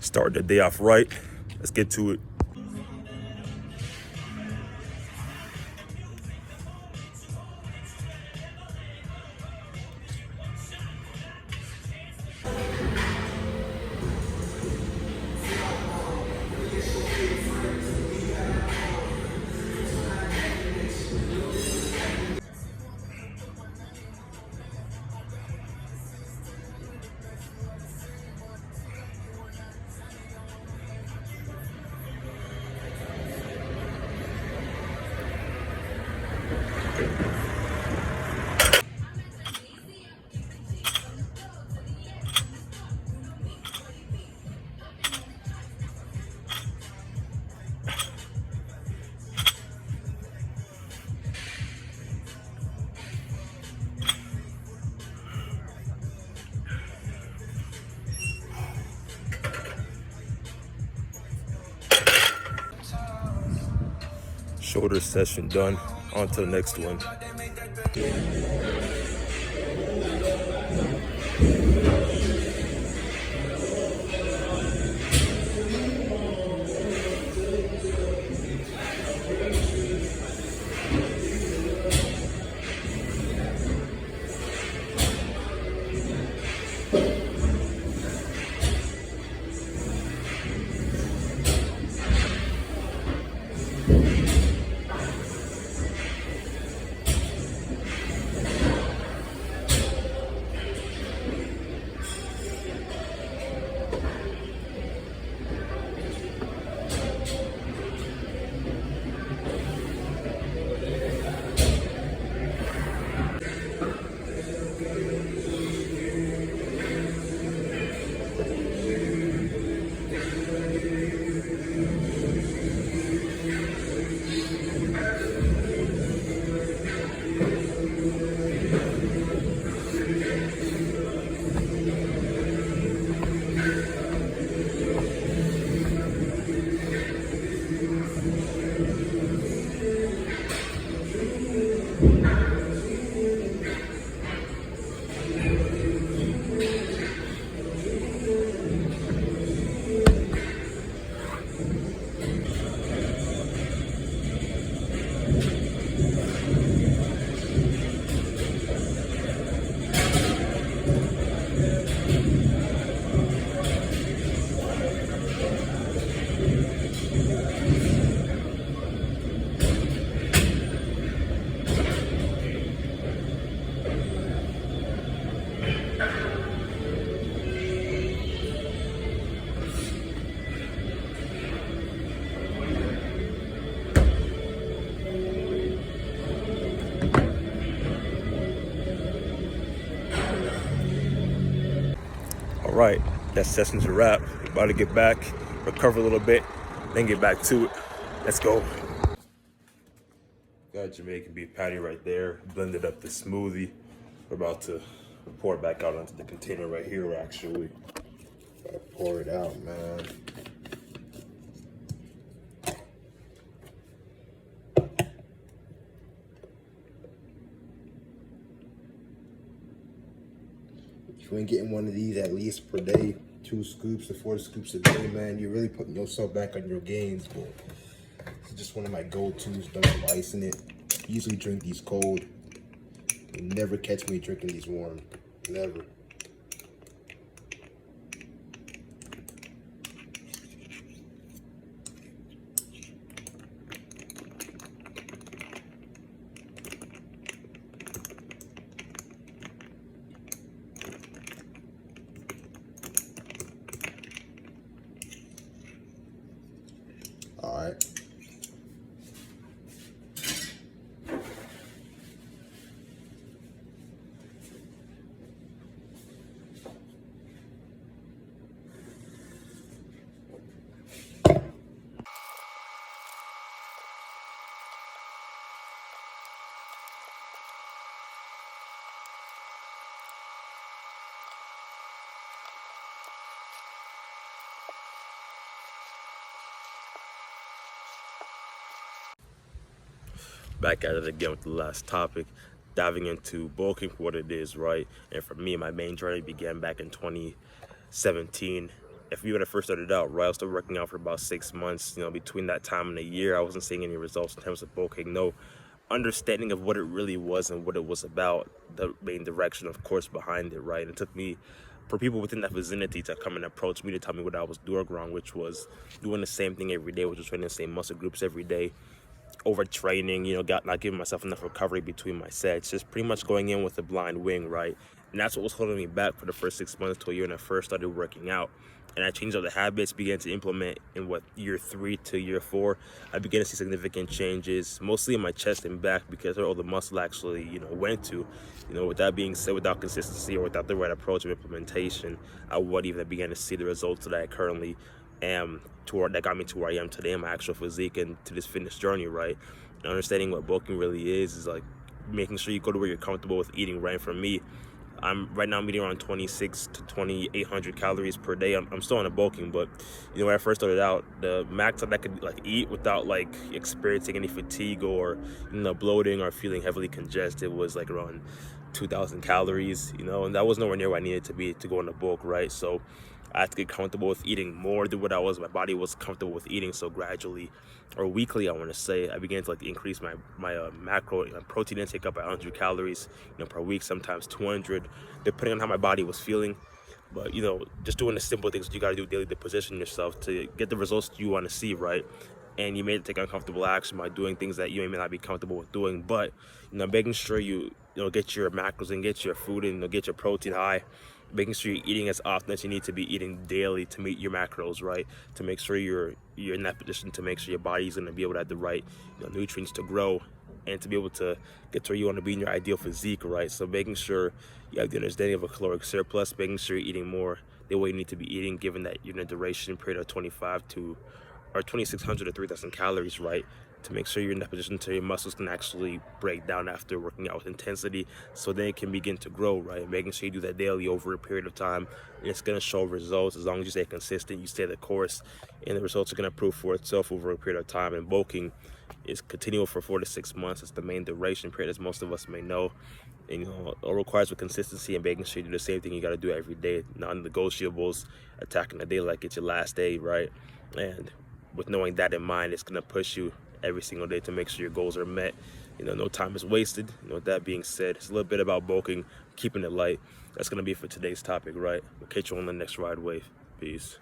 Start the day off right. Let's get to it. Shoulder session done. On to the next one. All right, that session's a wrap. We're about to get back, recover a little bit, then get back to it. Let's go. Got Jamaican beef patty right there. Blended up the smoothie. We're about to pour it back out onto the container right here, actually. Gotta pour it out, man. If you ain't getting one of these at least per day, 2 scoops to 4 scoops a day, man, you're really putting yourself back on your gains, boy. It's just one of my go-tos, done some ice in it. Usually drink these cold. You never catch me drinking these warm. Never. All right. Back at it again with the last topic, diving into bulking for what it is, right? And for me, my main journey began back in 2017, if you would have first started out, right, I was still working out for about 6 months. You know, between that time and a year, I wasn't seeing any results in terms of bulking. No understanding of what it really was and what it was about, the main direction, of course, behind it, right? And it took me for people within that vicinity to come and approach me to tell me what I was doing wrong, which was doing the same thing every day, which was training the same muscle groups every day, overtraining, you know, not giving myself enough recovery between my sets, just pretty much going in with a blind wing, right? And that's what was holding me back for the first 6 months to a year when I first started working out. And I changed up the habits, began to implement in what, year 3 to year 4. I began to see significant changes, mostly in my chest and back, because all the muscle actually, you know, went to. You know, with that being said, without consistency or without the right approach of implementation, I wouldn't even begin to see the results that I currently am, that got me to where I am today in my actual physique and to this fitness journey, right? And understanding what bulking really is like making sure you go to where you're comfortable with eating, right? For me, right now I'm eating around 26 to 2800 calories per day. I'm still on a bulking, but you know, when I first started out, the max that I could like eat without like experiencing any fatigue or, you know, bloating or feeling heavily congested was like around 2000 calories, you know, and that was nowhere near where I needed to be to go in the bulk, right? So I had to get comfortable with eating more than what my body was comfortable with eating. So gradually, or weekly, I want to say, I began to like increase my macro protein intake up by 100 calories, you know, per week, sometimes 200, depending on how my body was feeling. But, you know, just doing the simple things that you got to do daily to position yourself to get the results you want to see, right? And you may take uncomfortable action by doing things that you may not be comfortable with doing, but, you know, making sure you know, get your macros and get your food and, you know, get your protein high, making sure you're eating as often as you need to be eating daily to meet your macros, right? To make sure you're in that position to make sure your body's going to be able to have the right, you know, nutrients to grow and to be able to get to where you want to be in your ideal physique, right? So making sure you have the understanding of a caloric surplus, making sure you're eating more the way you need to be eating, given that you're in a duration period of 25 to or 2600 to 3000 calories, right? To make sure you're in that position so your muscles can actually break down after working out with intensity, so then it can begin to grow, right? Making sure you do that daily over a period of time, and it's going to show results as long as you stay consistent, you stay the course, and the results are going to prove for itself over a period of time. And bulking is continual for 4 to 6 months. It's the main duration period, as most of us may know. And, you know, it requires with consistency and making sure you do the same thing you got to do every day, non-negotiables, attacking the day like it's your last day, right? And with knowing that in mind, it's going to push you every single day to make sure your goals are met. You know, no time is wasted. You know, with that being said, it's a little bit about bulking, keeping it light. That's going to be for today's topic, right? We'll catch you on the next ride wave. Peace.